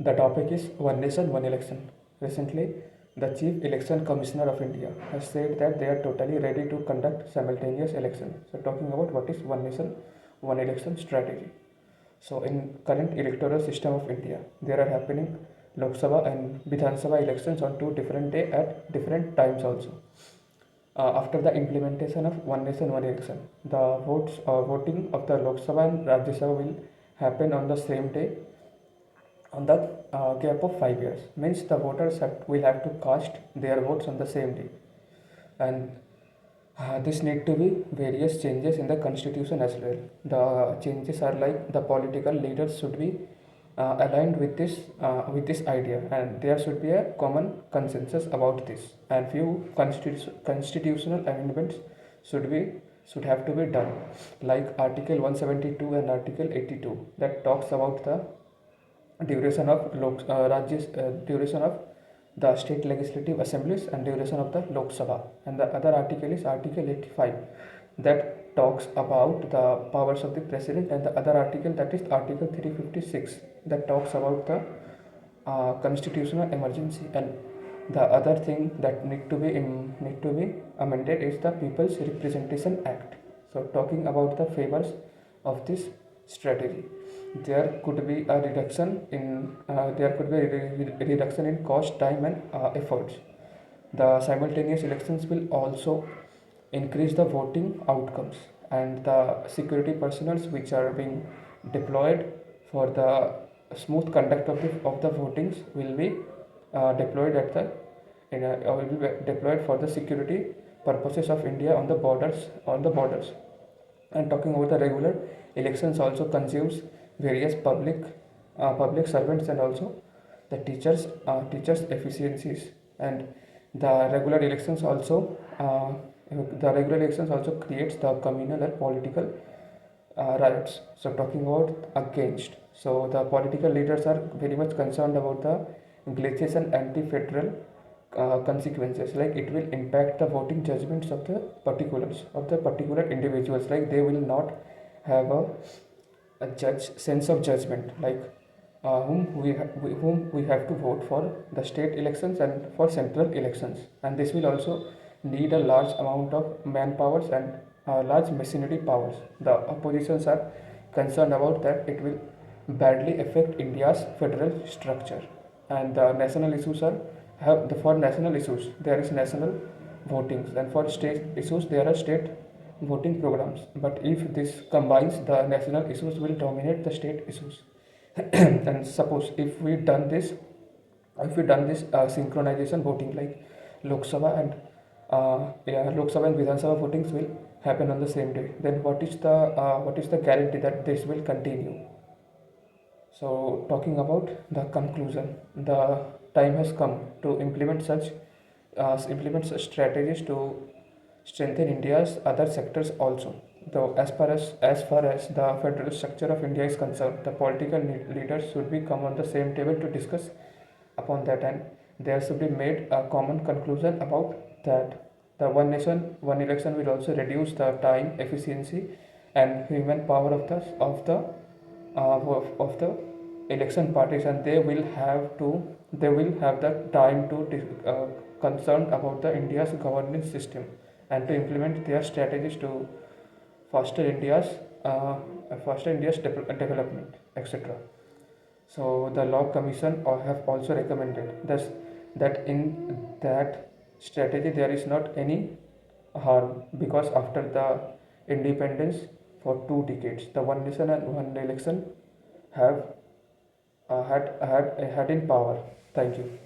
The topic is One Nation, One Election. Recently, the Chief Election Commissioner of India has said that they are totally ready to conduct simultaneous elections. So, talking about what is One Nation, One Election strategy. So, in current electoral system of India, there are happening Lok Sabha and Vidhan Sabha elections on two different days at different times also. After the implementation of One Nation, One Election, the voting of the Lok Sabha and Rajya Sabha will happen on the same day on the gap of 5 years. Means the will have to cast their votes on the same day, and this need to be various changes in the constitution as well. The changes are like the political leaders should be aligned with this idea, and there should be a common consensus about this. And few constitutional amendments should be should have to be done, like Article 172 and Article 82 that talks about the duration of the state legislative assemblies and duration of the Lok Sabha. And the other article is Article 85 that talks about the powers of the president, and the other article, that is Article 356, that talks about the constitutional emergency. And the other thing that need to be amended is the People's Representation Act. So talking about the favors of this strategy, there could be a reduction in cost, time, and efforts. The simultaneous elections will also increase the voting outcomes, and the security personnel which are being deployed for the smooth conduct of the votings will be deployed will be deployed for the security purposes of India on the borders. And talking about the regular elections also consumes various public servants and also the teachers efficiencies. And the regular elections also creates the communal and political riots. So talking about against, so the political leaders are very much concerned about the glitches and anti-federal consequences, like it will impact the voting judgments of the particular individuals, like they will not have a sense of judgment, like whom we have to vote for the state elections and for central elections. And this will also need a large amount of manpowers and large machinery powers. The oppositions are concerned about that it will badly affect India's federal structure. And the national issues are for national issues there is national votings, and for state issues there are state voting programs. But if this combines, the national issues will dominate the state issues. And suppose if we done this synchronization voting, like Lok Sabha and Vidhan Sabha votings will happen on the same day, then what is the guarantee that this will continue? So talking about the conclusion, the time has come to implement such strategies to strengthen India's other sectors also. Though as far as the federal structure of India is concerned, the political leaders should be come on the same table to discuss upon that, and there should be made a common conclusion about that. The One Nation, One Election will also reduce the time, efficiency, and human power of the election parties, and they will have the time to concerned about the India's governance system, and to implement their strategies to foster India's development, etc. So the Law Commission have also recommended that in that strategy there is not any harm, because after the independence for 2 decades, the One Nation and One Election have had in power. Thank you.